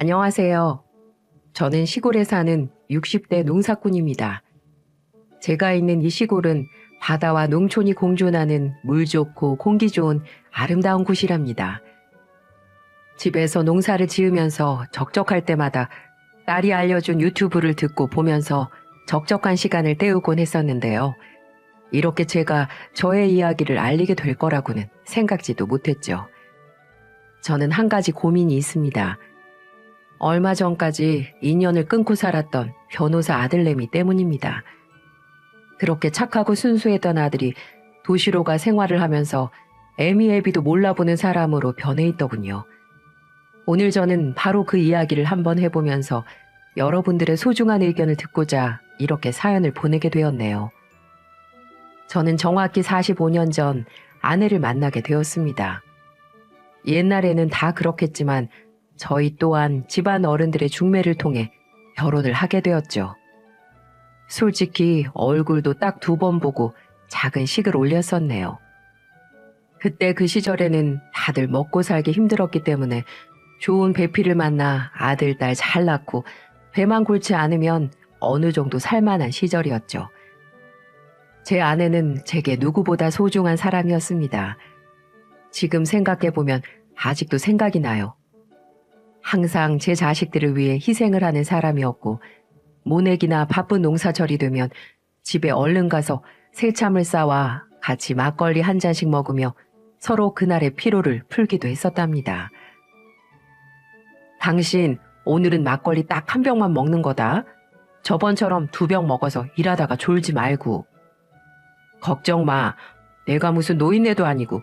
안녕하세요. 저는 시골에 사는 60대 농사꾼입니다. 제가 있는 이 시골은 바다와 농촌이 공존하는 물 좋고 공기 좋은 아름다운 곳이랍니다. 집에서 농사를 지으면서 적적할 때마다 딸이 알려준 유튜브를 듣고 보면서 적적한 시간을 때우곤 했었는데요. 이렇게 제가 저의 이야기를 알리게 될 거라고는 생각지도 못했죠. 저는 한 가지 고민이 있습니다. 얼마 전까지 인연을 끊고 살았던 변호사 아들내미 때문입니다. 그렇게 착하고 순수했던 아들이 도시로 가 생활을 하면서 애미애비도 몰라보는 사람으로 변해 있더군요. 오늘 저는 바로 그 이야기를 한번 해보면서 여러분들의 소중한 의견을 듣고자 이렇게 사연을 보내게 되었네요. 저는 정확히 45년 전 아내를 만나게 되었습니다. 옛날에는 다 그렇겠지만 저희 또한 집안 어른들의 중매를 통해 결혼을 하게 되었죠. 솔직히 얼굴도 딱 2번 보고 작은 식을 올렸었네요. 그때 그 시절에는 다들 먹고 살기 힘들었기 때문에 좋은 배필을 만나 아들, 딸 잘 낳고 배만 골치 않으면 어느 정도 살만한 시절이었죠. 제 아내는 제게 누구보다 소중한 사람이었습니다. 지금 생각해보면 아직도 생각이 나요. 항상 제 자식들을 위해 희생을 하는 사람이었고 모내기나 바쁜 농사철이 되면 집에 얼른 가서 새참을 쌓아 같이 막걸리 한 잔씩 먹으며 서로 그날의 피로를 풀기도 했었답니다. 당신 오늘은 막걸리 딱 1병만 먹는 거다. 저번처럼 2병 먹어서 일하다가 졸지 말고. 걱정 마. 내가 무슨 노인네도 아니고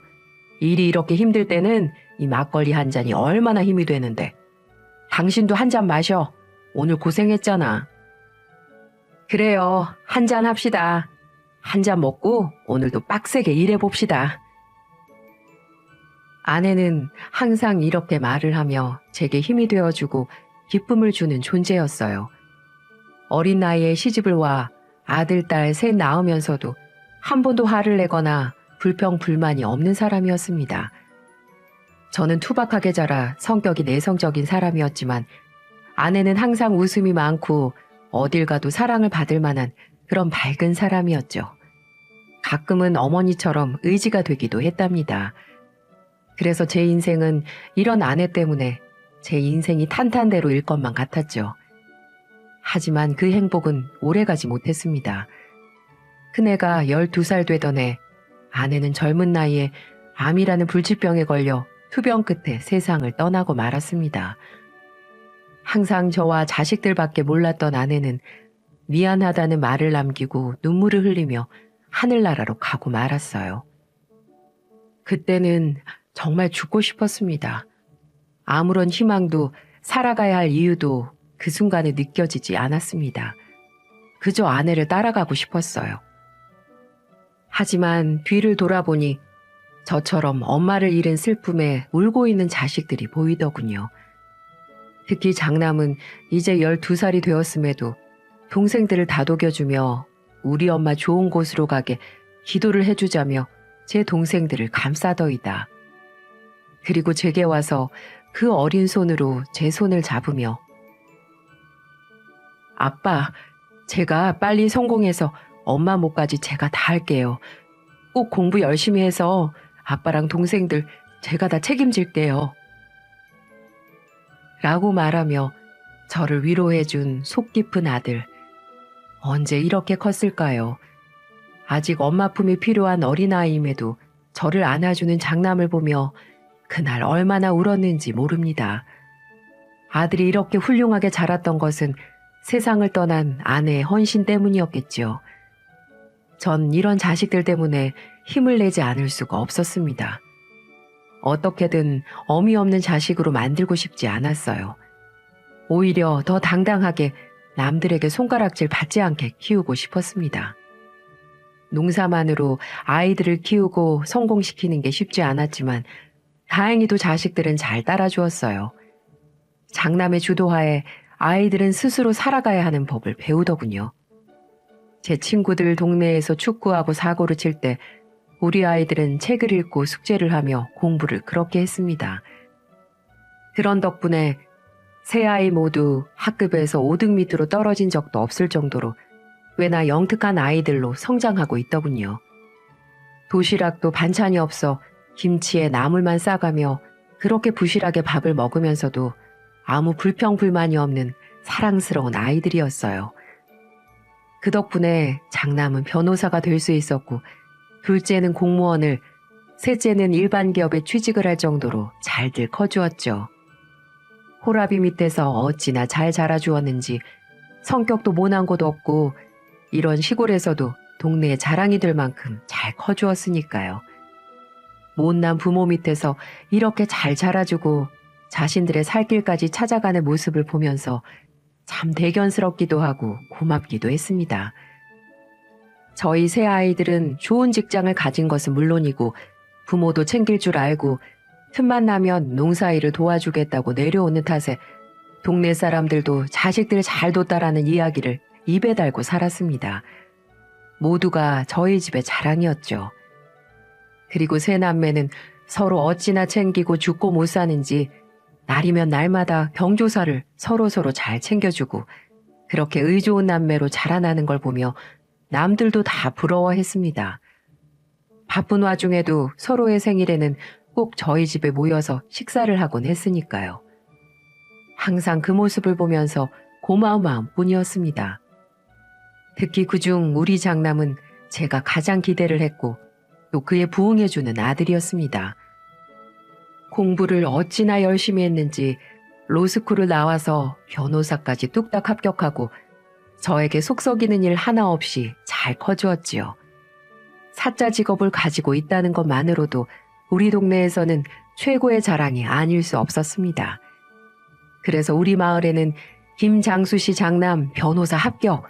일이 이렇게 힘들 때는 이 막걸리 한 잔이 얼마나 힘이 되는데. 당신도 한 잔 마셔. 오늘 고생했잖아. 그래요. 한 잔 합시다. 한 잔 먹고 오늘도 빡세게 일해봅시다. 아내는 항상 이렇게 말을 하며 제게 힘이 되어주고 기쁨을 주는 존재였어요. 어린 나이에 시집을 와 아들, 딸 셋 낳으면서도 한 번도 화를 내거나 불평, 불만이 없는 사람이었습니다. 저는 투박하게 자라 성격이 내성적인 사람이었지만 아내는 항상 웃음이 많고 어딜 가도 사랑을 받을 만한 그런 밝은 사람이었죠. 가끔은 어머니처럼 의지가 되기도 했답니다. 그래서 제 인생은 이런 아내 때문에 제 인생이 탄탄대로일 것만 같았죠. 하지만 그 행복은 오래가지 못했습니다. 큰애가 12살 되던 해 아내는 젊은 나이에 암이라는 불치병에 걸려 투병 끝에 세상을 떠나고 말았습니다. 항상 저와 자식들밖에 몰랐던 아내는 미안하다는 말을 남기고 눈물을 흘리며 하늘나라로 가고 말았어요. 그때는 정말 죽고 싶었습니다. 아무런 희망도 살아가야 할 이유도 그 순간에 느껴지지 않았습니다. 그저 아내를 따라가고 싶었어요. 하지만 뒤를 돌아보니 저처럼 엄마를 잃은 슬픔에 울고 있는 자식들이 보이더군요. 특히 장남은 이제 12살이 되었음에도 동생들을 다독여주며 우리 엄마 좋은 곳으로 가게 기도를 해주자며 제 동생들을 감싸더이다. 그리고 제게 와서 그 어린 손으로 제 손을 잡으며 아빠, 제가 빨리 성공해서 엄마 몫까지 제가 다 할게요. 꼭 공부 열심히 해서 아빠랑 동생들 제가 다 책임질게요. 라고 말하며 저를 위로해준 속 깊은 아들. 언제 이렇게 컸을까요? 아직 엄마 품이 필요한 어린아이임에도 저를 안아주는 장남을 보며 그날 얼마나 울었는지 모릅니다. 아들이 이렇게 훌륭하게 자랐던 것은 세상을 떠난 아내의 헌신 때문이었겠지요. 전 이런 자식들 때문에 힘을 내지 않을 수가 없었습니다. 어떻게든 어미 없는 자식으로 만들고 싶지 않았어요. 오히려 더 당당하게 남들에게 손가락질 받지 않게 키우고 싶었습니다. 농사만으로 아이들을 키우고 성공시키는 게 쉽지 않았지만 다행히도 자식들은 잘 따라주었어요. 장남의 주도하에 아이들은 스스로 살아가야 하는 법을 배우더군요. 제 친구들 동네에서 축구하고 사고를 칠 때 우리 아이들은 책을 읽고 숙제를 하며 공부를 그렇게 했습니다. 그런 덕분에 세 아이 모두 학급에서 5등 밑으로 떨어진 적도 없을 정도로 꽤나 영특한 아이들로 성장하고 있더군요. 도시락도 반찬이 없어 김치에 나물만 싸가며 그렇게 부실하게 밥을 먹으면서도 아무 불평불만이 없는 사랑스러운 아이들이었어요. 그 덕분에 장남은 변호사가 될 수 있었고 둘째는 공무원을, 셋째는 일반 기업에 취직을 할 정도로 잘들 커주었죠. 호라비 밑에서 어찌나 잘 자라주었는지 성격도 모난 곳 없고 이런 시골에서도 동네의 자랑이 될 만큼 잘 커주었으니까요. 못난 부모 밑에서 이렇게 잘 자라주고 자신들의 살 길까지 찾아가는 모습을 보면서 참 대견스럽기도 하고 고맙기도 했습니다. 저희 세 아이들은 좋은 직장을 가진 것은 물론이고 부모도 챙길 줄 알고 틈만 나면 농사일을 도와주겠다고 내려오는 탓에 동네 사람들도 자식들 잘 뒀다라는 이야기를 입에 달고 살았습니다. 모두가 저희 집의 자랑이었죠. 그리고 세 남매는 서로 어찌나 챙기고 죽고 못 사는지 날이면 날마다 경조사를 서로서로 잘 챙겨주고 그렇게 의좋은 남매로 자라나는 걸 보며 남들도 다 부러워했습니다. 바쁜 와중에도 서로의 생일에는 꼭 저희 집에 모여서 식사를 하곤 했으니까요. 항상 그 모습을 보면서 고마운 마음뿐이었습니다. 특히 그중 우리 장남은 제가 가장 기대를 했고 또 그에 부응해주는 아들이었습니다. 공부를 어찌나 열심히 했는지 로스쿨을 나와서 변호사까지 뚝딱 합격하고 저에게 속썩이는 일 하나 없이 잘 커주었지요. 사자 직업을 가지고 있다는 것만으로도 우리 동네에서는 최고의 자랑이 아닐 수 없었습니다. 그래서 우리 마을에는 김장수 씨 장남 변호사 합격,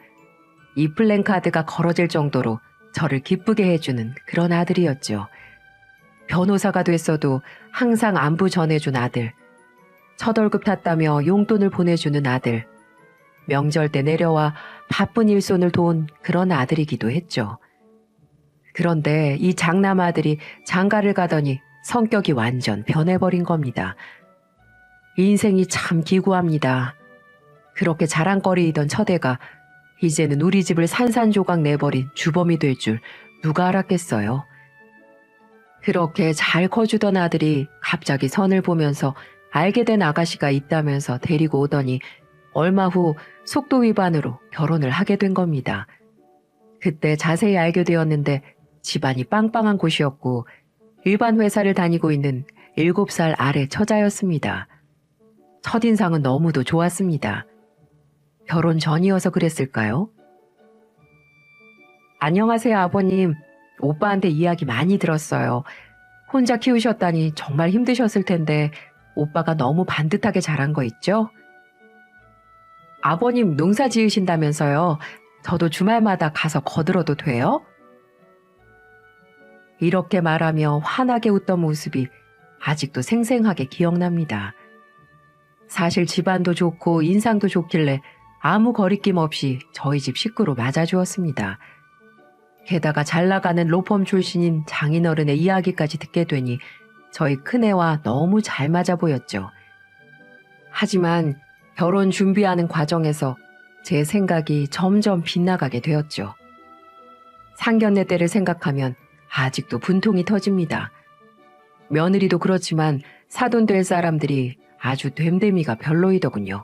이 플랜카드가 걸어질 정도로 저를 기쁘게 해주는 그런 아들이었죠. 변호사가 됐어도 항상 안부 전해준 아들, 첫 월급 탔다며 용돈을 보내주는 아들, 명절 때 내려와 바쁜 일손을 도운 그런 아들이기도 했죠. 그런데 이 장남 아들이 장가를 가더니 성격이 완전 변해버린 겁니다. 인생이 참 기구합니다. 그렇게 자랑거리이던 처대가 이제는 우리 집을 산산조각 내버린 주범이 될 줄 누가 알았겠어요. 그렇게 잘 커주던 아들이 갑자기 선을 보면서 알게 된 아가씨가 있다면서 데리고 오더니 얼마 후 속도 위반으로 결혼을 하게 된 겁니다. 그때 자세히 알게 되었는데 집안이 빵빵한 곳이었고 일반 회사를 다니고 있는 7살 아래 처자였습니다. 첫인상은 너무도 좋았습니다. 결혼 전이어서 그랬을까요? 안녕하세요, 아버님. 오빠한테 이야기 많이 들었어요. 혼자 키우셨다니 정말 힘드셨을 텐데 오빠가 너무 반듯하게 잘한 거 있죠? 아버님 농사 지으신다면서요. 저도 주말마다 가서 거들어도 돼요? 이렇게 말하며 환하게 웃던 모습이 아직도 생생하게 기억납니다. 사실 집안도 좋고 인상도 좋길래 아무 거리낌 없이 저희 집 식구로 맞아주었습니다. 게다가 잘 나가는 로펌 출신인 장인어른의 이야기까지 듣게 되니 저희 큰애와 너무 잘 맞아 보였죠. 하지만 결혼 준비하는 과정에서 제 생각이 점점 빗나가게 되었죠. 상견례 때를 생각하면 아직도 분통이 터집니다. 며느리도 그렇지만 사돈 될 사람들이 아주 됨됨이가 별로이더군요.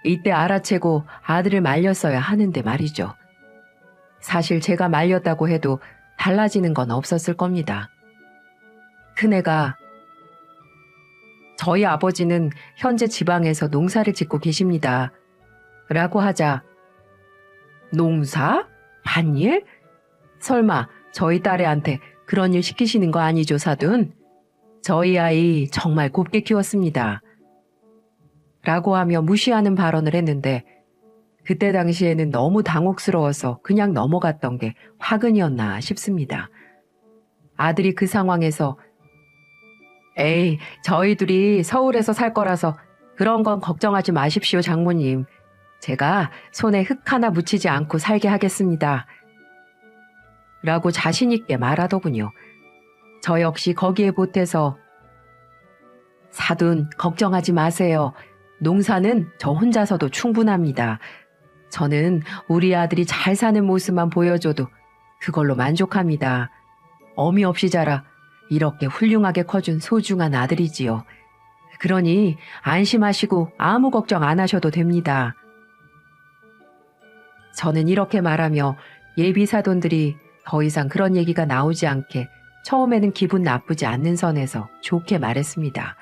이때 알아채고 아들을 말렸어야 하는데 말이죠. 사실 제가 말렸다고 해도 달라지는 건 없었을 겁니다. 큰애가 저희 아버지는 현재 지방에서 농사를 짓고 계십니다. 라고 하자 농사? 밭일? 설마 저희 딸애한테 그런 일 시키시는 거 아니죠, 사돈? 저희 아이 정말 곱게 키웠습니다. 라고 하며 무시하는 발언을 했는데 그때 당시에는 너무 당혹스러워서 그냥 넘어갔던 게 화근이었나 싶습니다. 아들이 그 상황에서 에이, 저희 둘이 서울에서 살 거라서 그런 건 걱정하지 마십시오, 장모님. 제가 손에 흙 하나 묻히지 않고 살게 하겠습니다. 라고 자신있게 말하더군요. 저 역시 거기에 보태서 사돈 걱정하지 마세요. 농사는 저 혼자서도 충분합니다. 저는 우리 아들이 잘 사는 모습만 보여줘도 그걸로 만족합니다. 어미 없이 자라 이렇게 훌륭하게 커준 소중한 아들이지요. 그러니 안심하시고 아무 걱정 안 하셔도 됩니다. 저는 이렇게 말하며 예비 사돈들이 더 이상 그런 얘기가 나오지 않게 처음에는 기분 나쁘지 않는 선에서 좋게 말했습니다.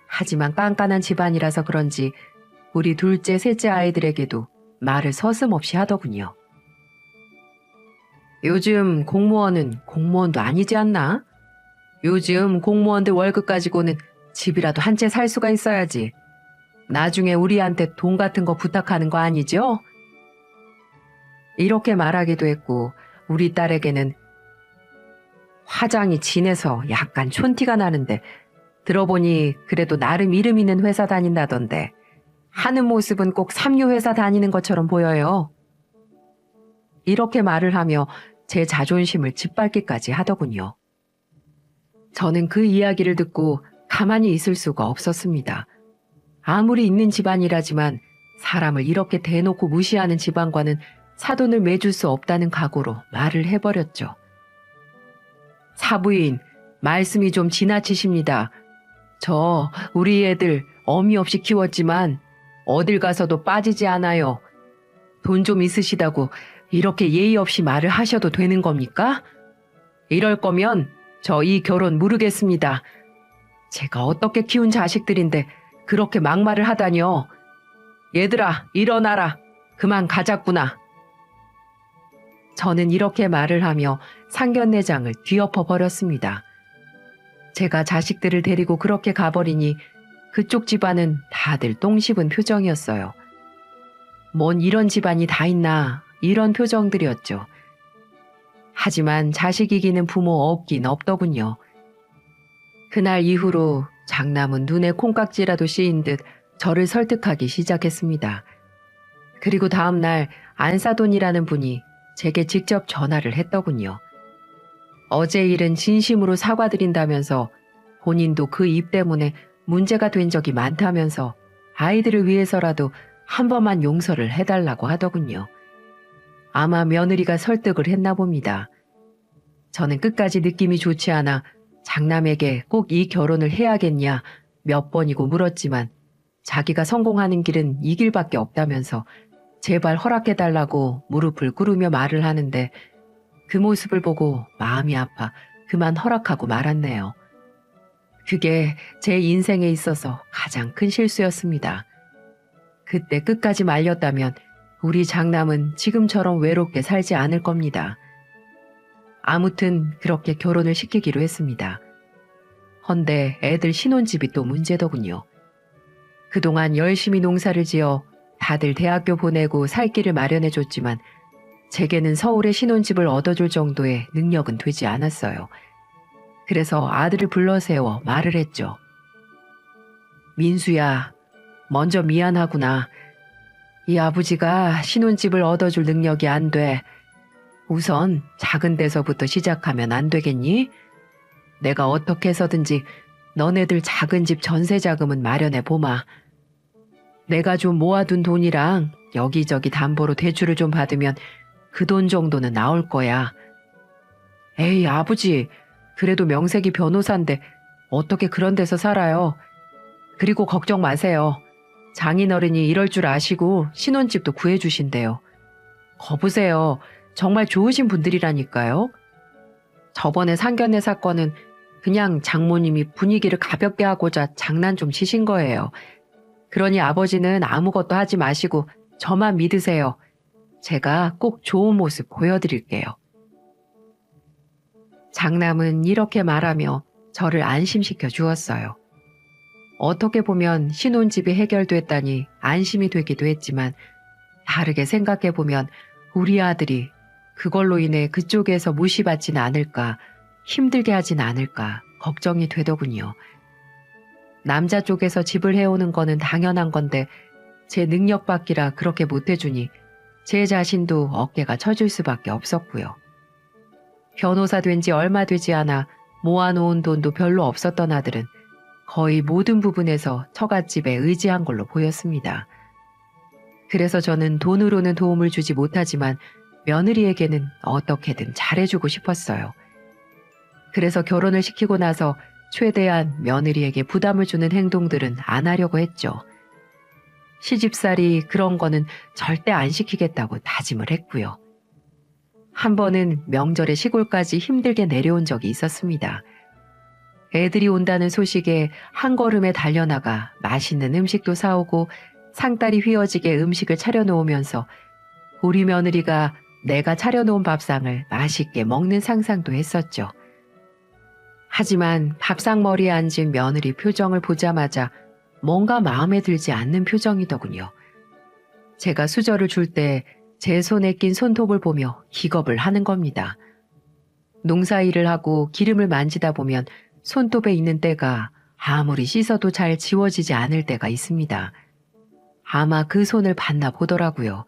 하지만 깐깐한 집안이라서 그런지 우리 둘째, 셋째 아이들에게도 말을 서슴없이 하더군요. 요즘 공무원은 공무원도 아니지 않나? 요즘 공무원들 월급 가지고는 집이라도 한 채 살 수가 있어야지. 나중에 우리한테 돈 같은 거 부탁하는 거 아니죠? 이렇게 말하기도 했고 우리 딸에게는 화장이 진해서 약간 촌티가 나는데 들어보니 그래도 나름 이름 있는 회사 다닌다던데 하는 모습은 꼭 삼류회사 다니는 것처럼 보여요. 이렇게 말을 하며 제 자존심을 짓밟기까지 하더군요. 저는 그 이야기를 듣고 가만히 있을 수가 없었습니다. 아무리 있는 집안이라지만 사람을 이렇게 대놓고 무시하는 집안과는 사돈을 매줄 수 없다는 각오로 말을 해버렸죠. 사부인, 말씀이 좀 지나치십니다. 저 우리 애들 어미 없이 키웠지만 어딜 가서도 빠지지 않아요. 돈 좀 있으시다고 이렇게 예의 없이 말을 하셔도 되는 겁니까? 이럴 거면 저 이 결혼 모르겠습니다. 제가 어떻게 키운 자식들인데 그렇게 막말을 하다니요. 얘들아, 일어나라. 그만 가자꾸나. 저는 이렇게 말을 하며 상견례장을 뒤엎어 버렸습니다. 제가 자식들을 데리고 그렇게 가버리니 그쪽 집안은 다들 똥 씹은 표정이었어요. 뭔 이런 집안이 다 있나 이런 표정들이었죠. 하지만 자식 이기는 부모 없긴 없더군요. 그날 이후로 장남은 눈에 콩깍지라도 씌인 듯 저를 설득하기 시작했습니다. 그리고 다음 날 안사돈이라는 분이 제게 직접 전화를 했더군요. 어제 일은 진심으로 사과드린다면서 본인도 그 입 때문에 문제가 된 적이 많다면서 아이들을 위해서라도 한 번만 용서를 해달라고 하더군요. 아마 며느리가 설득을 했나 봅니다. 저는 끝까지 느낌이 좋지 않아 장남에게 꼭 이 결혼을 해야겠냐 몇 번이고 물었지만 자기가 성공하는 길은 이 길밖에 없다면서 제발 허락해달라고 무릎을 꿇으며 말을 하는데 그 모습을 보고 마음이 아파 그만 허락하고 말았네요. 그게 제 인생에 있어서 가장 큰 실수였습니다. 그때 끝까지 말렸다면 우리 장남은 지금처럼 외롭게 살지 않을 겁니다. 아무튼 그렇게 결혼을 시키기로 했습니다. 헌데 애들 신혼집이 또 문제더군요. 그동안 열심히 농사를 지어 다들 대학교 보내고 살 길을 마련해줬지만 제게는 서울에 신혼집을 얻어줄 정도의 능력은 되지 않았어요. 그래서 아들을 불러세워 말을 했죠. 민수야, 먼저 미안하구나. 이 아버지가 신혼집을 얻어줄 능력이 안 돼. 우선 작은 데서부터 시작하면 안 되겠니? 내가 어떻게 해서든지 너네들 작은 집 전세 자금은 마련해 보마. 내가 좀 모아둔 돈이랑 여기저기 담보로 대출을 좀 받으면 그 돈 정도는 나올 거야. 에이, 아버지, 그래도 명색이 변호사인데 어떻게 그런 데서 살아요? 그리고 걱정 마세요. 장인어른이 이럴 줄 아시고 신혼집도 구해주신대요. 거보세요. 정말 좋으신 분들이라니까요. 저번에 상견례 사건은 그냥 장모님이 분위기를 가볍게 하고자 장난 좀 치신 거예요. 그러니 아버지는 아무것도 하지 마시고 저만 믿으세요. 제가 꼭 좋은 모습 보여드릴게요. 장남은 이렇게 말하며 저를 안심시켜 주었어요. 어떻게 보면 신혼집이 해결됐다니 안심이 되기도 했지만 다르게 생각해보면 우리 아들이 그걸로 인해 그쪽에서 무시받지는 않을까, 힘들게 하진 않을까 걱정이 되더군요. 남자 쪽에서 집을 해오는 거는 당연한 건데 제 능력 밖이라 그렇게 못해주니 제 자신도 어깨가 처질 수밖에 없었고요. 변호사 된 지 얼마 되지 않아 모아놓은 돈도 별로 없었던 아들은 거의 모든 부분에서 처갓집에 의지한 걸로 보였습니다. 그래서 저는 돈으로는 도움을 주지 못하지만 며느리에게는 어떻게든 잘해주고 싶었어요. 그래서 결혼을 시키고 나서 최대한 며느리에게 부담을 주는 행동들은 안 하려고 했죠. 시집살이 그런 거는 절대 안 시키겠다고 다짐을 했고요. 한 번은 명절에 시골까지 힘들게 내려온 적이 있었습니다. 애들이 온다는 소식에 한 걸음에 달려나가 맛있는 음식도 사오고 상다리 휘어지게 음식을 차려놓으면서 우리 며느리가 내가 차려놓은 밥상을 맛있게 먹는 상상도 했었죠. 하지만 밥상머리에 앉은 며느리 표정을 보자마자 뭔가 마음에 들지 않는 표정이더군요. 제가 수저를 줄 때 제 손에 낀 손톱을 보며 기겁을 하는 겁니다. 농사일을 하고 기름을 만지다 보면 손톱에 있는 때가 아무리 씻어도 잘 지워지지 않을 때가 있습니다. 아마 그 손을 봤나 보더라고요.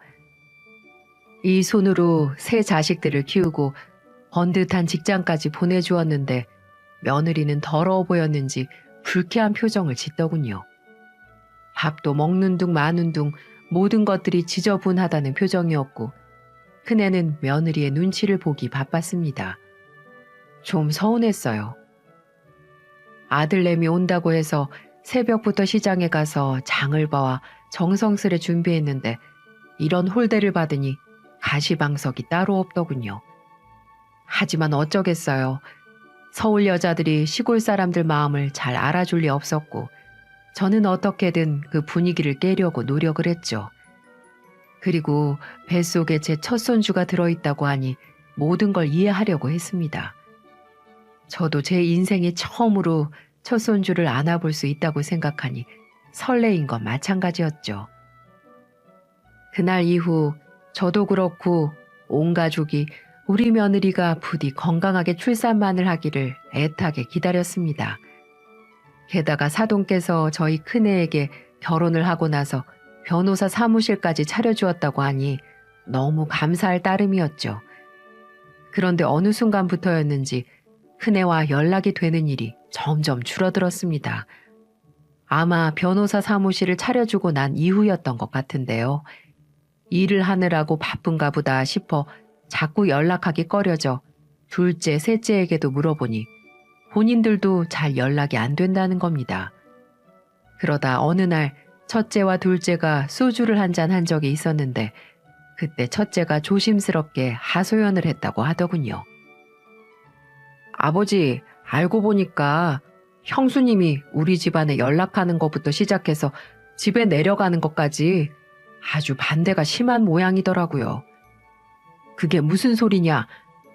이 손으로 새 자식들을 키우고 번듯한 직장까지 보내주었는데 며느리는 더러워 보였는지 불쾌한 표정을 짓더군요. 밥도 먹는 둥 마는 둥 모든 것들이 지저분하다는 표정이었고 큰애는 며느리의 눈치를 보기 바빴습니다. 좀 서운했어요. 아들내미 온다고 해서 새벽부터 시장에 가서 장을 봐와 정성스레 준비했는데 이런 홀대를 받으니 가시방석이 따로 없더군요. 하지만 어쩌겠어요. 서울 여자들이 시골 사람들 마음을 잘 알아줄 리 없었고 저는 어떻게든 그 분위기를 깨려고 노력을 했죠. 그리고 뱃속에 제 첫 손주가 들어있다고 하니 모든 걸 이해하려고 했습니다. 저도 제 인생에 처음으로 첫 손주를 안아볼 수 있다고 생각하니 설레인 건 마찬가지였죠. 그날 이후 저도 그렇고 온 가족이 우리 며느리가 부디 건강하게 출산만을 하기를 애타게 기다렸습니다. 게다가 사돈께서 저희 큰애에게 결혼을 하고 나서 변호사 사무실까지 차려주었다고 하니 너무 감사할 따름이었죠. 그런데 어느 순간부터였는지 큰애와 연락이 되는 일이 점점 줄어들었습니다. 아마 변호사 사무실을 차려주고 난 이후였던 것 같은데요. 일을 하느라고 바쁜가 보다 싶어 자꾸 연락하기 꺼려져 둘째, 셋째에게도 물어보니 본인들도 잘 연락이 안 된다는 겁니다. 그러다 어느 날 첫째와 둘째가 소주를 한 잔 한 적이 있었는데 그때 첫째가 조심스럽게 하소연을 했다고 하더군요. 아버지, 알고 보니까 형수님이 우리 집안에 연락하는 것부터 시작해서 집에 내려가는 것까지 아주 반대가 심한 모양이더라고요. 그게 무슨 소리냐?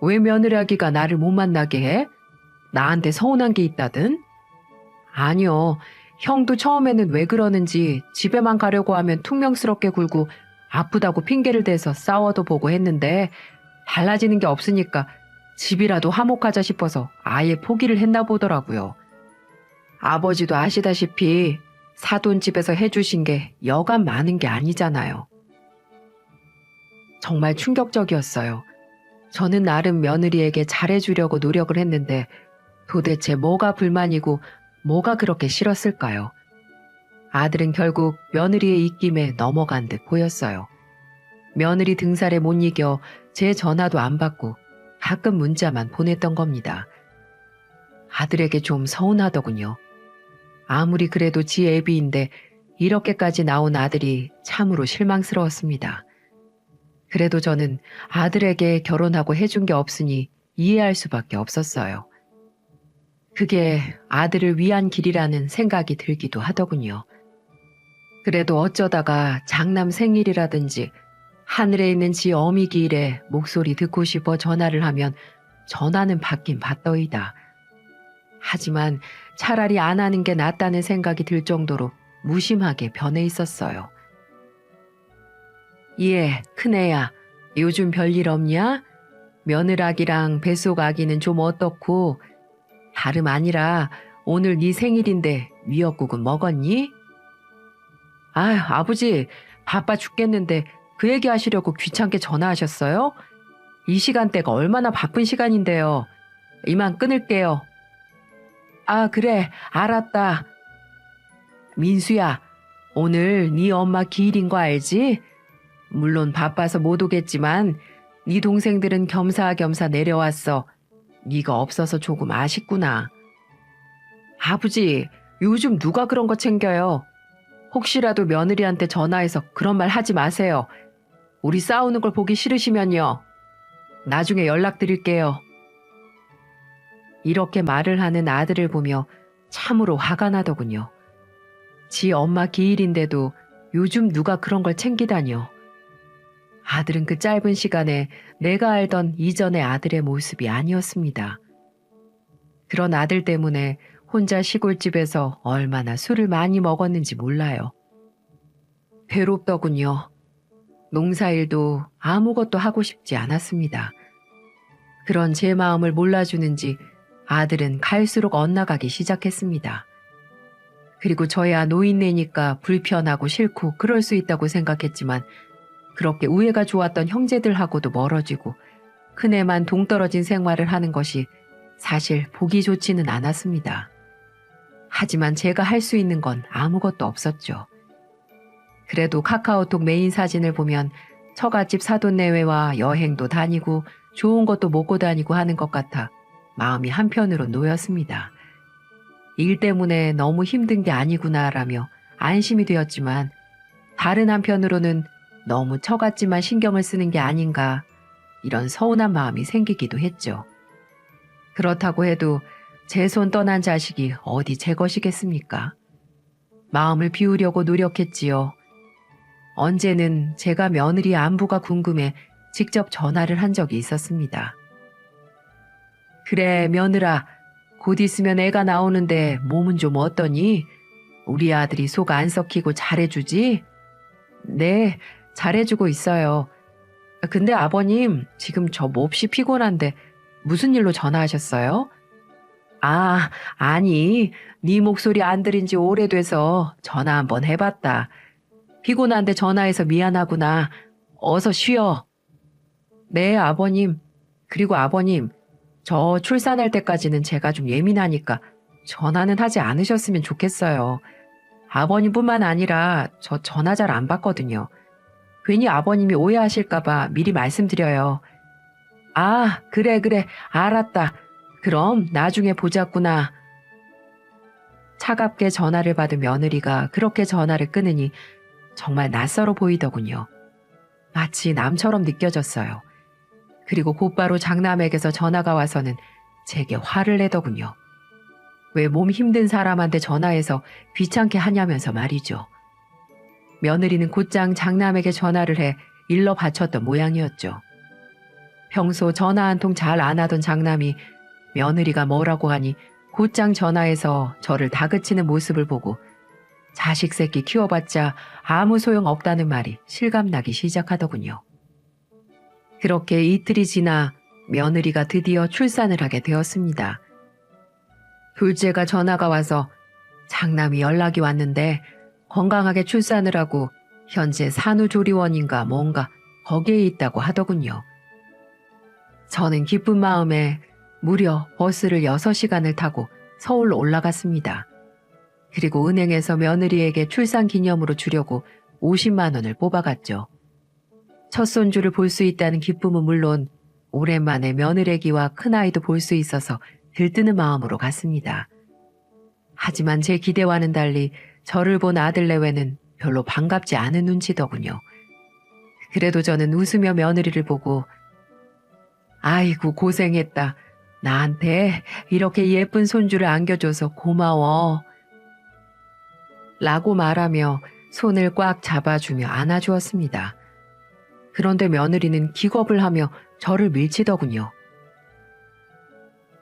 왜 며느리아기가 나를 못 만나게 해? 나한테 서운한 게 있다든? 아니요. 형도 처음에는 왜 그러는지 집에만 가려고 하면 퉁명스럽게 굴고 아프다고 핑계를 대서 싸워도 보고 했는데 달라지는 게 없으니까 집이라도 화목하자 싶어서 아예 포기를 했나 보더라고요. 아버지도 아시다시피 사돈집에서 해주신 게 여간 많은 게 아니잖아요. 정말 충격적이었어요. 저는 나름 며느리에게 잘해주려고 노력을 했는데 도대체 뭐가 불만이고 뭐가 그렇게 싫었을까요? 아들은 결국 며느리의 입김에 넘어간 듯 보였어요. 며느리 등살에 못 이겨 제 전화도 안 받고 가끔 문자만 보냈던 겁니다. 아들에게 좀 서운하더군요. 아무리 그래도 지 애비인데 이렇게까지 나온 아들이 참으로 실망스러웠습니다. 그래도 저는 아들에게 결혼하고 해준 게 없으니 이해할 수밖에 없었어요. 그게 아들을 위한 길이라는 생각이 들기도 하더군요. 그래도 어쩌다가 장남 생일이라든지 하늘에 있는 지 어미 기일에 목소리 듣고 싶어 전화를 하면 전화는 받긴 받더이다. 하지만 차라리 안 하는 게 낫다는 생각이 들 정도로 무심하게 변해 있었어요. 예, 큰애야, 요즘 별일 없냐? 며느라기랑 뱃속 아기는 좀 어떻고? 다름 아니라 오늘 네 생일인데 미역국은 먹었니? 아버지, 바빠 죽겠는데 그 얘기 하시려고 귀찮게 전화하셨어요? 이 시간대가 얼마나 바쁜 시간인데요. 이만 끊을게요. 그래, 알았다. 민수야, 오늘 네 엄마 기일인 거 알지? 물론 바빠서 못 오겠지만 네 동생들은 겸사겸사 내려왔어. 네가 없어서 조금 아쉽구나. 아버지, 요즘 누가 그런 거 챙겨요? 혹시라도 며느리한테 전화해서 그런 말 하지 마세요. 우리 싸우는 걸 보기 싫으시면요. 나중에 연락드릴게요. 이렇게 말을 하는 아들을 보며 참으로 화가 나더군요. 지 엄마 기일인데도 요즘 누가 그런 걸 챙기다뇨. 아들은 그 짧은 시간에 내가 알던 이전의 아들의 모습이 아니었습니다. 그런 아들 때문에 혼자 시골집에서 얼마나 술을 많이 먹었는지 몰라요. 괴롭더군요. 농사일도 아무것도 하고 싶지 않았습니다. 그런 제 마음을 몰라주는지 아들은 갈수록 엇나가기 시작했습니다. 그리고 저야 노인네니까 불편하고 싫고 그럴 수 있다고 생각했지만 그렇게 우애가 좋았던 형제들하고도 멀어지고 큰애만 동떨어진 생활을 하는 것이 사실 보기 좋지는 않았습니다. 하지만 제가 할 수 있는 건 아무것도 없었죠. 그래도 카카오톡 메인 사진을 보면 처갓집 사돈내외와 여행도 다니고 좋은 것도 먹고 다니고 하는 것 같아 마음이 한편으로 놓였습니다. 일 때문에 너무 힘든 게 아니구나라며 안심이 되었지만 다른 한편으로는 너무 처갓집만 신경을 쓰는 게 아닌가 이런 서운한 마음이 생기기도 했죠. 그렇다고 해도 제 손 떠난 자식이 어디 제 것이겠습니까? 마음을 비우려고 노력했지요. 언제는 제가 며느리 안부가 궁금해 직접 전화를 한 적이 있었습니다. 그래, 며느라, 곧 있으면 애가 나오는데 몸은 좀 어떠니? 우리 아들이 속 안 썩히고 잘해주지? 네, 잘해주고 있어요. 근데 아버님, 지금 저 몹시 피곤한데 무슨 일로 전화하셨어요? 아, 아니, 네 목소리 안 들은 지 오래돼서 전화 한번 해봤다. 피곤한데 전화해서 미안하구나. 어서 쉬어. 네, 아버님. 그리고 아버님, 저 출산할 때까지는 제가 좀 예민하니까 전화는 하지 않으셨으면 좋겠어요. 아버님뿐만 아니라 저 전화 잘 안 받거든요. 괜히 아버님이 오해하실까봐 미리 말씀드려요. 아, 그래, 알았다. 그럼 나중에 보자꾸나. 차갑게 전화를 받은 며느리가 그렇게 전화를 끊으니 정말 낯설어 보이더군요. 마치 남처럼 느껴졌어요. 그리고 곧바로 장남에게서 전화가 와서는 제게 화를 내더군요. 왜 몸 힘든 사람한테 전화해서 귀찮게 하냐면서 말이죠. 며느리는 곧장 장남에게 전화를 해 일러 바쳤던 모양이었죠. 평소 전화 한 통 잘 안 하던 장남이 며느리가 뭐라고 하니 곧장 전화해서 저를 다그치는 모습을 보고 자식 새끼 키워봤자 아무 소용 없다는 말이 실감나기 시작하더군요. 그렇게 이틀이 지나 며느리가 드디어 출산을 하게 되었습니다. 둘째가 전화가 와서 장남이 연락이 왔는데 건강하게 출산을 하고 현재 산후조리원인가 뭔가 거기에 있다고 하더군요. 저는 기쁜 마음에 무려 버스를 6시간을 타고 서울로 올라갔습니다. 그리고 은행에서 며느리에게 출산 기념으로 주려고 50만 원을 뽑아갔죠. 첫 손주를 볼 수 있다는 기쁨은 물론 오랜만에 며느리기와 큰아이도 볼 수 있어서 들뜨는 마음으로 갔습니다. 하지만 제 기대와는 달리 저를 본 아들 내외는 별로 반갑지 않은 눈치더군요. 그래도 저는 웃으며 며느리를 보고 아이고 고생했다. 나한테 이렇게 예쁜 손주를 안겨줘서 고마워. 라고 말하며 손을 꽉 잡아주며 안아주었습니다. 그런데 며느리는 기겁을 하며 저를 밀치더군요.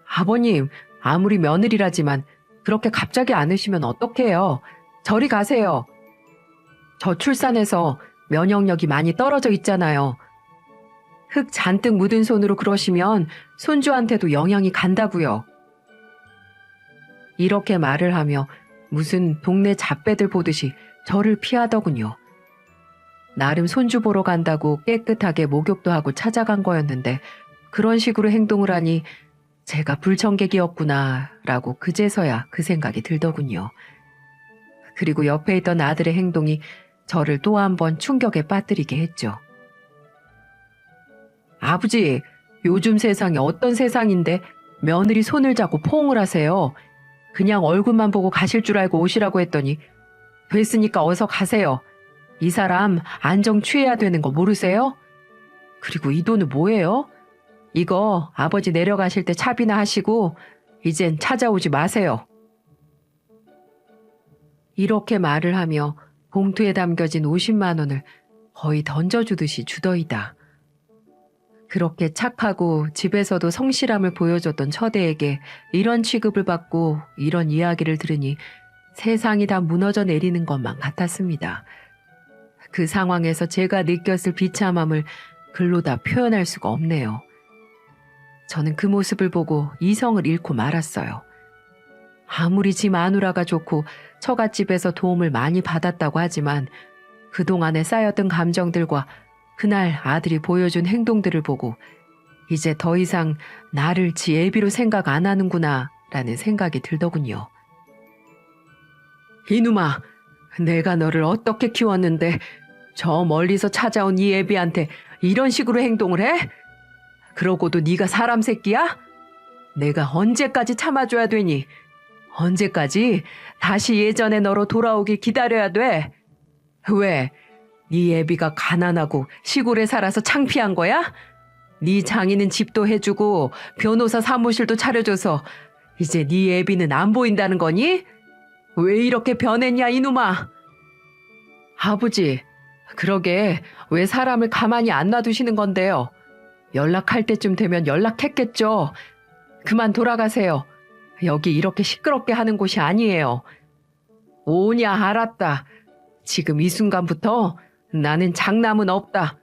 아버님, 아무리 며느리라지만 그렇게 갑자기 안으시면 어떡해요? 저리 가세요. 저 출산해서 면역력이 많이 떨어져 있잖아요. 흙 잔뜩 묻은 손으로 그러시면 손주한테도 영향이 간다고요. 이렇게 말을 하며 무슨 동네 잡배들 보듯이 저를 피하더군요. 나름 손주 보러 간다고 깨끗하게 목욕도 하고 찾아간 거였는데 그런 식으로 행동을 하니 제가 불청객이었구나 라고 그제서야 그 생각이 들더군요. 그리고 옆에 있던 아들의 행동이 저를 또 한 번 충격에 빠뜨리게 했죠. 아버지, 요즘 세상이 어떤 세상인데 며느리 손을 잡고 포옹을 하세요. 그냥 얼굴만 보고 가실 줄 알고 오시라고 했더니 됐으니까 어서 가세요. 이 사람 안정 취해야 되는 거 모르세요? 그리고 이 돈은 뭐예요? 이거 아버지 내려가실 때 차비나 하시고 이젠 찾아오지 마세요. 이렇게 말을 하며 봉투에 담겨진 50만 원을 거의 던져주듯이 주더이다. 그렇게 착하고 집에서도 성실함을 보여줬던 처대에게 이런 취급을 받고 이런 이야기를 들으니 세상이 다 무너져 내리는 것만 같았습니다. 그 상황에서 제가 느꼈을 비참함을 글로 다 표현할 수가 없네요. 저는 그 모습을 보고 이성을 잃고 말았어요. 아무리 지 마누라가 좋고 처갓집에서 도움을 많이 받았다고 하지만 그동안에 쌓였던 감정들과 그날 아들이 보여준 행동들을 보고 이제 더 이상 나를 지 애비로 생각 안 하는구나 라는 생각이 들더군요. 이놈아, 내가 너를 어떻게 키웠는데 저 멀리서 찾아온 이 애비한테 이런 식으로 행동을 해? 그러고도 네가 사람 새끼야? 내가 언제까지 참아줘야 되니? 언제까지 다시 예전의 너로 돌아오길 기다려야 돼? 왜? 네 애비가 가난하고 시골에 살아서 창피한 거야? 네 장인은 집도 해주고 변호사 사무실도 차려줘서 이제 네 애비는 안 보인다는 거니? 왜 이렇게 변했냐 이놈아? 아버지, 그러게 왜 사람을 가만히 안 놔두시는 건데요? 연락할 때쯤 되면 연락했겠죠. 그만 돌아가세요. 여기 이렇게 시끄럽게 하는 곳이 아니에요. 오냐 알았다. 지금 이 순간부터 나는 장남은 없다.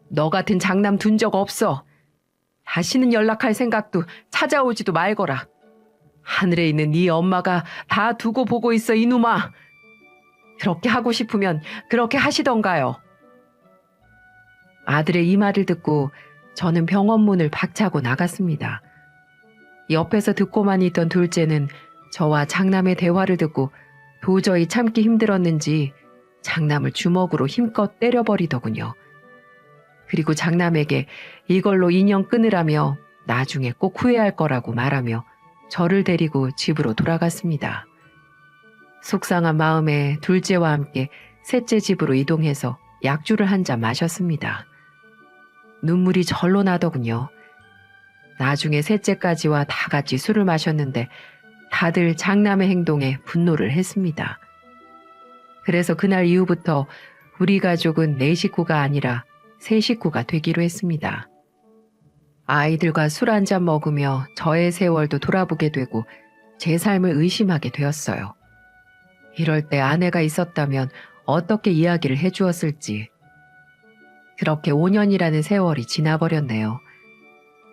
너 같은 장남 둔 적 없어. 다시는 연락할 생각도 찾아오지도 말거라. 하늘에 있는 네 엄마가 다 두고 보고 있어 이놈아. 그렇게 하고 싶으면 그렇게 하시던가요. 아들의 이 말을 듣고 저는 병원 문을 박차고 나갔습니다. 옆에서 듣고만 있던 둘째는 저와 장남의 대화를 듣고 도저히 참기 힘들었는지 장남을 주먹으로 힘껏 때려버리더군요. 그리고 장남에게 이걸로 인연 끊으라며 나중에 꼭 후회할 거라고 말하며 저를 데리고 집으로 돌아갔습니다. 속상한 마음에 둘째와 함께 셋째 집으로 이동해서 약주를 한 잔 마셨습니다. 눈물이 절로 나더군요. 나중에 셋째까지와 다 같이 술을 마셨는데 다들 장남의 행동에 분노를 했습니다. 그래서 그날 이후부터 우리 가족은 4식구가 아니라 3식구가 되기로 했습니다. 아이들과 술 한잔 먹으며 저의 세월도 돌아보게 되고 제 삶을 의심하게 되었어요. 이럴 때 아내가 있었다면 어떻게 이야기를 해주었을지. 그렇게 5년이라는 세월이 지나버렸네요.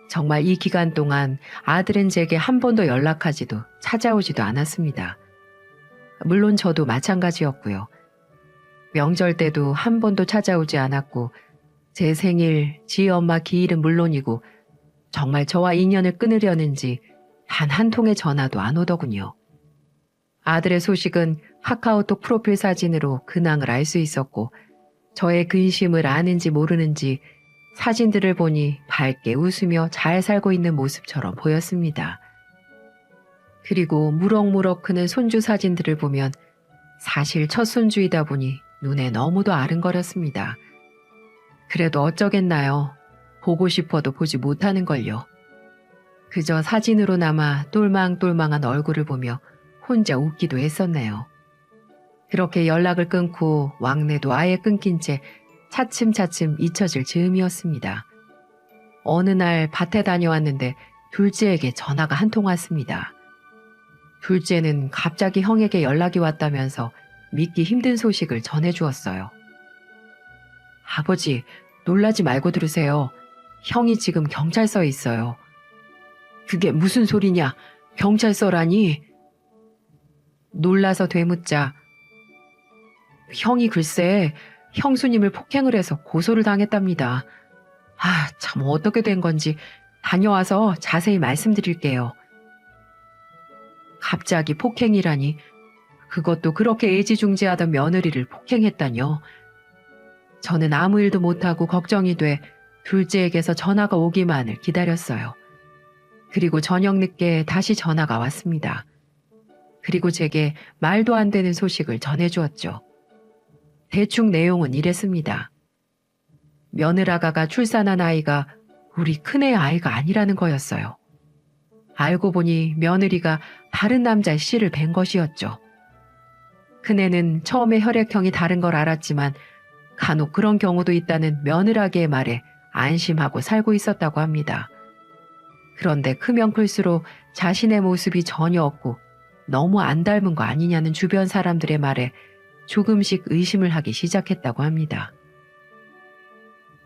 정말 이 기간 동안 아들은 제게 한 번도 연락하지도 찾아오지도 않았습니다. 물론 저도 마찬가지였고요. 명절 때도 한 번도 찾아오지 않았고 제 생일, 지 엄마 기일은 물론이고 정말 저와 인연을 끊으려는지 단 한 통의 전화도 안 오더군요. 아들의 소식은 카카오톡 프로필 사진으로 근황을 알 수 있었고 저의 근심을 아는지 모르는지 사진들을 보니 밝게 웃으며 잘 살고 있는 모습처럼 보였습니다. 그리고 무럭무럭 크는 손주 사진들을 보면 사실 첫 손주이다 보니 눈에 너무도 아른거렸습니다. 그래도 어쩌겠나요. 보고 싶어도 보지 못하는걸요. 그저 사진으로나마 똘망똘망한 얼굴을 보며 혼자 웃기도 했었네요. 그렇게 연락을 끊고 왕래도 아예 끊긴 채 차츰차츰 잊혀질 즈음이었습니다. 어느 날 밭에 다녀왔는데 둘째에게 전화가 한 통 왔습니다. 둘째는 갑자기 형에게 연락이 왔다면서 믿기 힘든 소식을 전해주었어요. 아버지, 놀라지 말고 들으세요. 형이 지금 경찰서에 있어요. 그게 무슨 소리냐? 경찰서라니? 놀라서 되묻자 형이 글쎄 형수님을 폭행을 해서 고소를 당했답니다. 아, 참 어떻게 된 건지 다녀와서 자세히 말씀드릴게요. 갑자기 폭행이라니? 그것도 그렇게 애지중지하던 며느리를 폭행했다뇨. 저는 아무 일도 못하고 걱정이 돼 둘째에게서 전화가 오기만을 기다렸어요. 그리고 저녁 늦게 다시 전화가 왔습니다. 그리고 제게 말도 안 되는 소식을 전해주었죠. 대충 내용은 이랬습니다. 며느라가가 출산한 아이가 우리 큰애 아이가 아니라는 거였어요. 알고 보니 며느리가 다른 남자의 씨를 뵌 것이었죠. 큰애는 처음에 혈액형이 다른 걸 알았지만 간혹 그런 경우도 있다는 며느라기의 말에 안심하고 살고 있었다고 합니다. 그런데 크면 클수록 자신의 모습이 전혀 없고 너무 안 닮은 거 아니냐는 주변 사람들의 말에 조금씩 의심을 하기 시작했다고 합니다.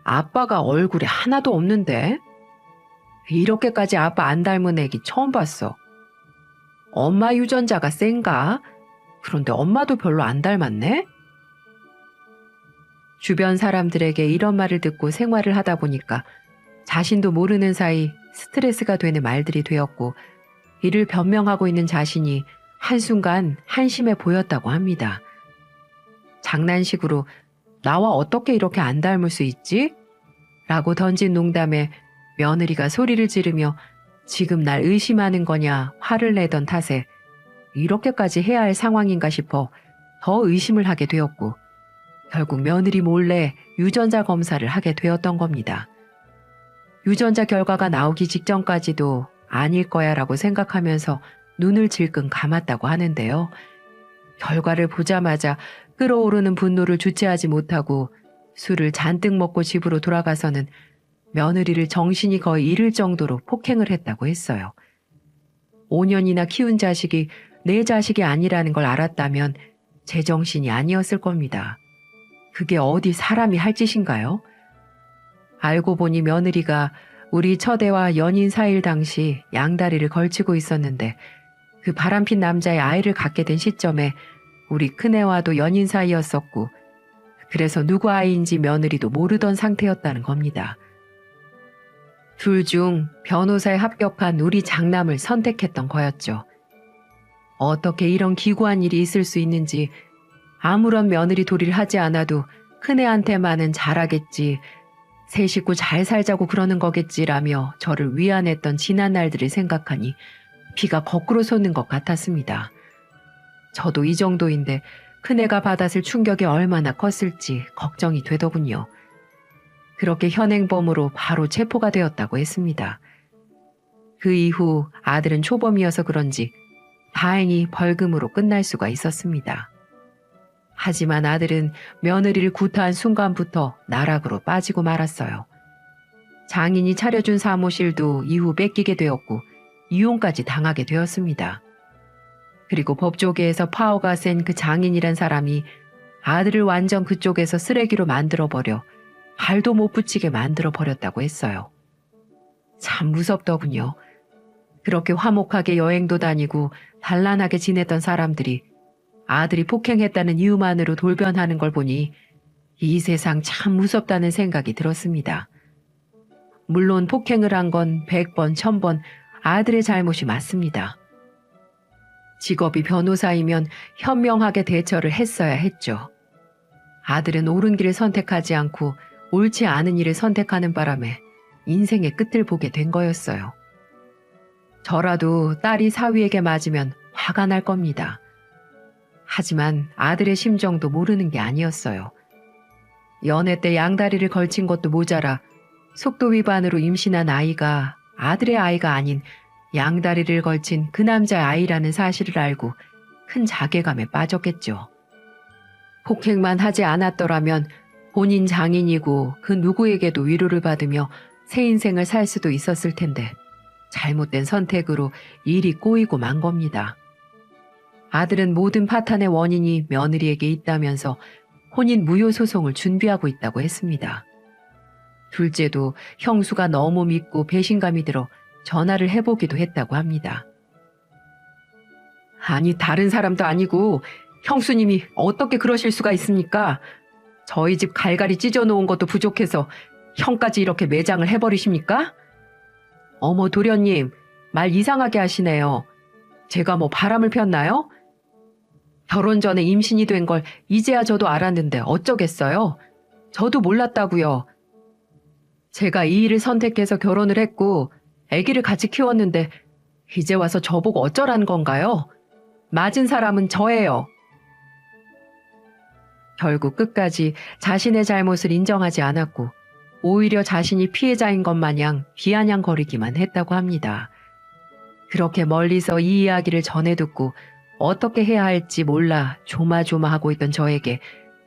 아빠가 얼굴이 하나도 없는데? 이렇게까지 아빠 안 닮은 애기 처음 봤어. 엄마 유전자가 센가? 그런데 엄마도 별로 안 닮았네? 주변 사람들에게 이런 말을 듣고 생활을 하다 보니까 자신도 모르는 사이 스트레스가 되는 말들이 되었고 이를 변명하고 있는 자신이 한순간 한심해 보였다고 합니다. 장난식으로 나와 어떻게 이렇게 안 닮을 수 있지? 라고 던진 농담에 며느리가 소리를 지르며 지금 날 의심하는 거냐 화를 내던 탓에 이렇게까지 해야 할 상황인가 싶어 더 의심을 하게 되었고 결국 며느리 몰래 유전자 검사를 하게 되었던 겁니다. 유전자 결과가 나오기 직전까지도 아닐 거야 라고 생각하면서 눈을 질끈 감았다고 하는데요. 결과를 보자마자 끓어오르는 분노를 주체하지 못하고 술을 잔뜩 먹고 집으로 돌아가서는 며느리를 정신이 거의 잃을 정도로 폭행을 했다고 했어요. 5년이나 키운 자식이 내 자식이 아니라는 걸 알았다면 제정신이 아니었을 겁니다. 그게 어디 사람이 할 짓인가요? 알고 보니 며느리가 우리 처대와 연인 4일 당시 양다리를 걸치고 있었는데 그 바람핀 남자의 아이를 갖게 된 시점에 우리 큰애와도 연인 사이였었고 그래서 누구 아이인지 며느리도 모르던 상태였다는 겁니다. 둘 중 변호사에 합격한 우리 장남을 선택했던 거였죠. 어떻게 이런 기구한 일이 있을 수 있는지 아무런 며느리 도리를 하지 않아도 큰애한테만은 잘하겠지, 새 식구 잘 살자고 그러는 거겠지라며 저를 위안했던 지난 날들을 생각하니 피가 거꾸로 솟는 것 같았습니다. 저도 이 정도인데 큰애가 받았을 충격이 얼마나 컸을지 걱정이 되더군요. 그렇게 현행범으로 바로 체포가 되었다고 했습니다. 그 이후 아들은 초범이어서 그런지 다행히 벌금으로 끝날 수가 있었습니다. 하지만 아들은 며느리를 구타한 순간부터 나락으로 빠지고 말았어요. 장인이 차려준 사무실도 이후 뺏기게 되었고 이혼까지 당하게 되었습니다. 그리고 법조계에서 파워가 센 그 장인이란 사람이 아들을 완전 그쪽에서 쓰레기로 만들어버려 발도 못 붙이게 만들어버렸다고 했어요. 참 무섭더군요. 그렇게 화목하게 여행도 다니고 단란하게 지냈던 사람들이 아들이 폭행했다는 이유만으로 돌변하는 걸 보니 이 세상 참 무섭다는 생각이 들었습니다. 물론 폭행을 한 건 100번, 1000번 아들의 잘못이 맞습니다. 직업이 변호사이면 현명하게 대처를 했어야 했죠. 아들은 옳은 길을 선택하지 않고 옳지 않은 일을 선택하는 바람에 인생의 끝을 보게 된 거였어요. 저라도 딸이 사위에게 맞으면 화가 날 겁니다. 하지만 아들의 심정도 모르는 게 아니었어요. 연애 때 양다리를 걸친 것도 모자라 속도 위반으로 임신한 아이가 아들의 아이가 아닌 양다리를 걸친 그 남자의 아이라는 사실을 알고 큰 자괴감에 빠졌겠죠. 폭행만 하지 않았더라면 본인 장인이고 그 누구에게도 위로를 받으며 새 인생을 살 수도 있었을 텐데 잘못된 선택으로 일이 꼬이고 만 겁니다. 아들은 모든 파탄의 원인이 며느리에게 있다면서 혼인 무효 소송을 준비하고 있다고 했습니다. 둘째도 형수가 너무 믿고 배신감이 들어 전화를 해보기도 했다고 합니다. 아니, 다른 사람도 아니고 형수님이 어떻게 그러실 수가 있습니까? 저희 집 갈갈이 찢어놓은 것도 부족해서 형까지 이렇게 매장을 해버리십니까? 어머, 도련님, 말 이상하게 하시네요. 제가 뭐 바람을 폈나요? 결혼 전에 임신이 된 걸 이제야 저도 알았는데 어쩌겠어요? 저도 몰랐다고요. 제가 이 일을 선택해서 결혼을 했고 아기를 같이 키웠는데 이제 와서 저보고 어쩌라는 건가요? 맞은 사람은 저예요. 결국 끝까지 자신의 잘못을 인정하지 않았고 오히려 자신이 피해자인 것 마냥 비아냥거리기만 했다고 합니다. 그렇게 멀리서 이 이야기를 전해 듣고 어떻게 해야 할지 몰라 조마조마하고 있던 저에게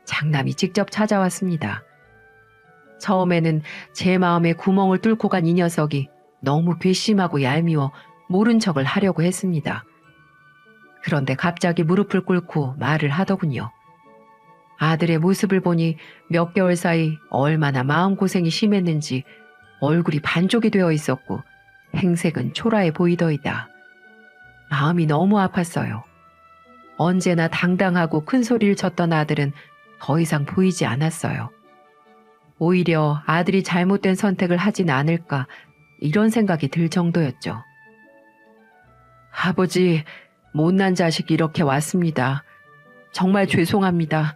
장남이 직접 찾아왔습니다. 처음에는 제 마음에 구멍을 뚫고 간 이 녀석이 너무 괘씸하고 얄미워 모른 척을 하려고 했습니다. 그런데 갑자기 무릎을 꿇고 말을 하더군요. 아들의 모습을 보니 몇 개월 사이 얼마나 마음고생이 심했는지 얼굴이 반쪽이 되어 있었고 행색은 초라해 보이더이다. 마음이 너무 아팠어요. 언제나 당당하고 큰 소리를 쳤던 아들은 더 이상 보이지 않았어요. 오히려 아들이 잘못된 선택을 하진 않을까 이런 생각이 들 정도였죠. 아버지, 못난 자식 이렇게 왔습니다. 정말 죄송합니다.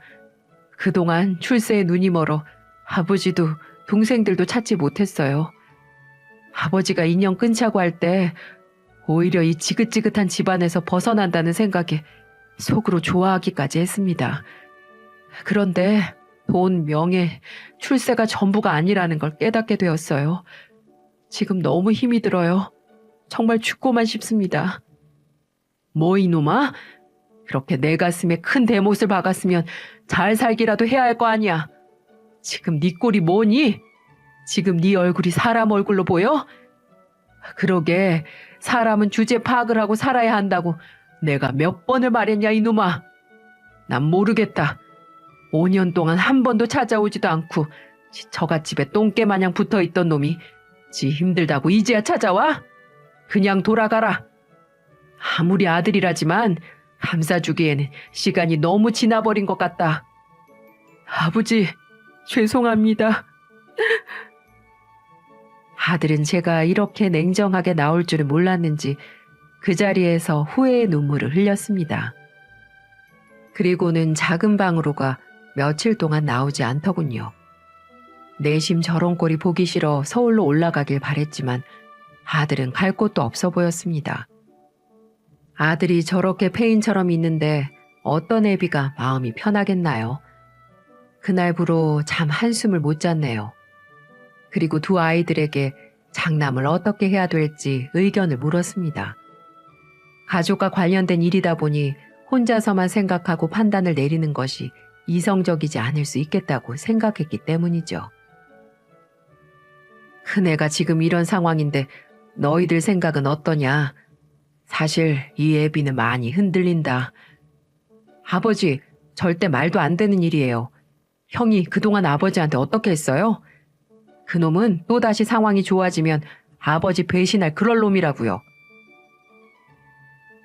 그동안 출세에 눈이 멀어 아버지도 동생들도 찾지 못했어요. 아버지가 인연 끊자고 할 때 오히려 이 지긋지긋한 집안에서 벗어난다는 생각에 속으로 좋아하기까지 했습니다. 그런데 돈, 명예, 출세가 전부가 아니라는 걸 깨닫게 되었어요. 지금 너무 힘이 들어요. 정말 죽고만 싶습니다. 뭐 이놈아? 그렇게 내 가슴에 큰 대못을 박았으면 잘 살기라도 해야 할 거 아니야. 지금 네 꼴이 뭐니? 지금 네 얼굴이 사람 얼굴로 보여? 그러게 사람은 주제 파악을 하고 살아야 한다고 내가 몇 번을 말했냐 이놈아. 난 모르겠다. 5년 동안 한 번도 찾아오지도 않고 처갓집에 똥개 마냥 붙어있던 놈이 지 힘들다고 이제야 찾아와? 그냥 돌아가라. 아무리 아들이라지만 감싸주기에는 시간이 너무 지나버린 것 같다. 아버지, 죄송합니다. 아들은 제가 이렇게 냉정하게 나올 줄은 몰랐는지 그 자리에서 후회의 눈물을 흘렸습니다. 그리고는 작은 방으로 가 며칠 동안 나오지 않더군요. 내심 저런 꼴이 보기 싫어 서울로 올라가길 바랬지만 아들은 갈 곳도 없어 보였습니다. 아들이 저렇게 폐인처럼 있는데 어떤 애비가 마음이 편하겠나요? 그날부로 잠 한숨을 못 잤네요. 그리고 두 아이들에게 장남을 어떻게 해야 될지 의견을 물었습니다. 가족과 관련된 일이다 보니 혼자서만 생각하고 판단을 내리는 것이 이성적이지 않을 수 있겠다고 생각했기 때문이죠. 큰애가 지금 이런 상황인데 너희들 생각은 어떠냐? 사실 이 애비는 많이 흔들린다. 아버지, 절대 말도 안 되는 일이에요. 형이 그동안 아버지한테 어떻게 했어요? 그놈은 또다시 상황이 좋아지면 아버지 배신할 그럴 놈이라고요.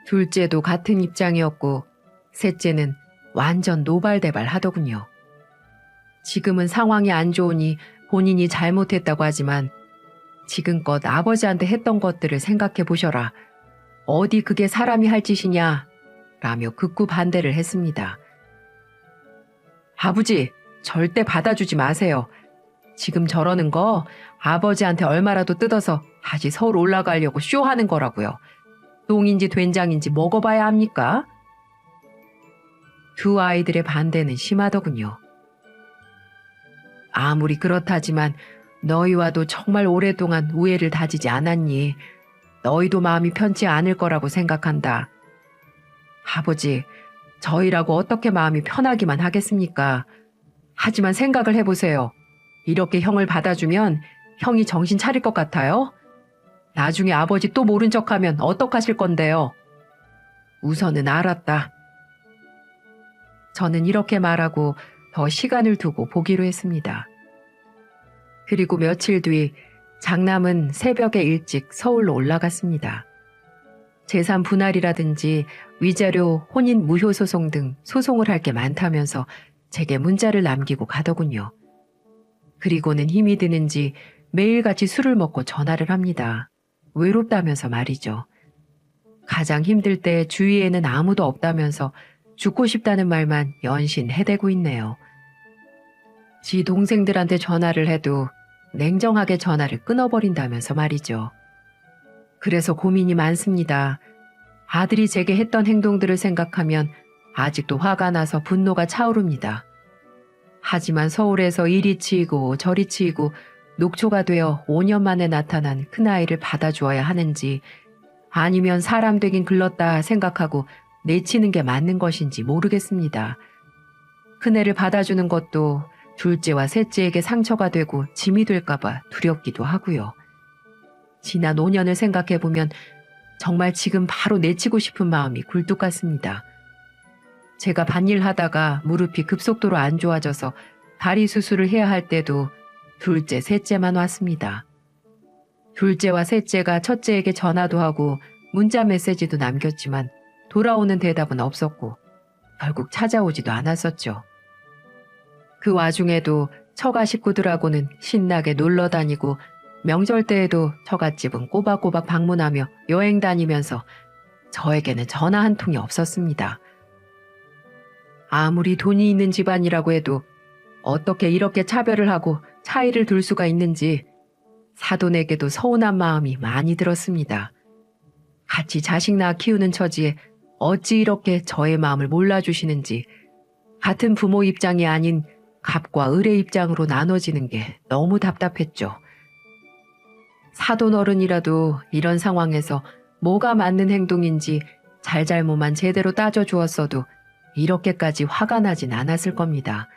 둘째도 같은 입장이었고 셋째는 완전 노발대발 하더군요. 지금은 상황이 안 좋으니 본인이 잘못했다고 하지만 지금껏 아버지한테 했던 것들을 생각해 보셔라. 어디 그게 사람이 할 짓이냐? 라며 극구 반대를 했습니다. 아버지, 절대 받아주지 마세요. 지금 저러는 거 아버지한테 얼마라도 뜯어서 다시 서울 올라가려고 쇼하는 거라고요. 똥인지 된장인지 먹어봐야 합니까? 두 아이들의 반대는 심하더군요. 아무리 그렇다지만 너희와도 정말 오랫동안 우애를 다지지 않았니? 너희도 마음이 편치 않을 거라고 생각한다. 아버지, 저희라고 어떻게 마음이 편하기만 하겠습니까? 하지만 생각을 해보세요. 이렇게 형을 받아주면 형이 정신 차릴 것 같아요? 나중에 아버지 또 모른 척하면 어떡하실 건데요? 우선은 알았다. 저는 이렇게 말하고 더 시간을 두고 보기로 했습니다. 그리고 며칠 뒤 장남은 새벽에 일찍 서울로 올라갔습니다. 재산 분할이라든지 위자료, 혼인 무효 소송 등 소송을 할 게 많다면서 제게 문자를 남기고 가더군요. 그리고는 힘이 드는지 매일같이 술을 먹고 전화를 합니다. 외롭다면서 말이죠. 가장 힘들 때 주위에는 아무도 없다면서 죽고 싶다는 말만 연신 해대고 있네요. 지 동생들한테 전화를 해도 냉정하게 전화를 끊어버린다면서 말이죠. 그래서 고민이 많습니다. 아들이 제게 했던 행동들을 생각하면 아직도 화가 나서 분노가 차오릅니다. 하지만 서울에서 이리 치이고 저리 치이고 녹초가 되어 5년 만에 나타난 큰아이를 받아주어야 하는지 아니면 사람 되긴 글렀다 생각하고 내치는 게 맞는 것인지 모르겠습니다. 큰애를 받아주는 것도 둘째와 셋째에게 상처가 되고 짐이 될까봐 두렵기도 하고요. 지난 5년을 생각해보면 정말 지금 바로 내치고 싶은 마음이 굴뚝 같습니다. 제가 밭일 하다가 무릎이 급속도로 안 좋아져서 다리 수술을 해야 할 때도 둘째, 셋째만 왔습니다. 둘째와 셋째가 첫째에게 전화도 하고 문자 메시지도 남겼지만 돌아오는 대답은 없었고 결국 찾아오지도 않았었죠. 그 와중에도 처가 식구들하고는 신나게 놀러 다니고 명절 때에도 처갓집은 꼬박꼬박 방문하며 여행 다니면서 저에게는 전화 한 통이 없었습니다. 아무리 돈이 있는 집안이라고 해도 어떻게 이렇게 차별을 하고 차이를 둘 수가 있는지 사돈에게도 서운한 마음이 많이 들었습니다. 같이 자식 낳아 키우는 처지에 어찌 이렇게 저의 마음을 몰라주시는지 같은 부모 입장이 아닌 갑과 을의 입장으로 나눠지는 게 너무 답답했죠. 사돈 어른이라도 이런 상황에서 뭐가 맞는 행동인지 잘잘못만 제대로 따져주었어도 이렇게까지 화가 나진 않았을 겁니다.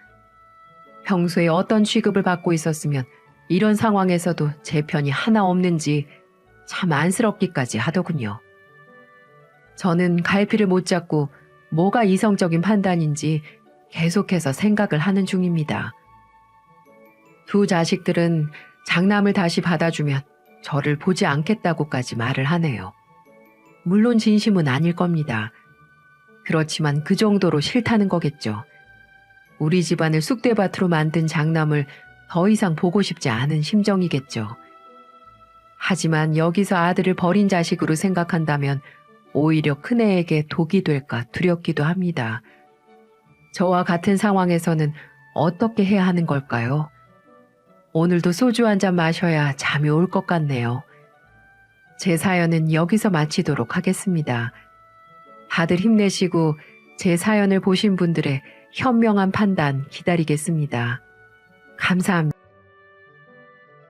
평소에 어떤 취급을 받고 있었으면 이런 상황에서도 제 편이 하나 없는지 참 안쓰럽기까지 하더군요. 저는 갈피를 못 잡고 뭐가 이성적인 판단인지 계속해서 생각을 하는 중입니다. 두 자식들은 장남을 다시 받아주면 저를 보지 않겠다고까지 말을 하네요. 물론 진심은 아닐 겁니다. 그렇지만 그 정도로 싫다는 거겠죠. 우리 집안을 쑥대밭으로 만든 장남을 더 이상 보고 싶지 않은 심정이겠죠. 하지만 여기서 아들을 버린 자식으로 생각한다면 오히려 큰애에게 독이 될까 두렵기도 합니다. 저와 같은 상황에서는 어떻게 해야 하는 걸까요? 오늘도 소주 한 잔 마셔야 잠이 올 것 같네요. 제 사연은 여기서 마치도록 하겠습니다. 다들 힘내시고 제 사연을 보신 분들의 현명한 판단 기다리겠습니다. 감사합니다.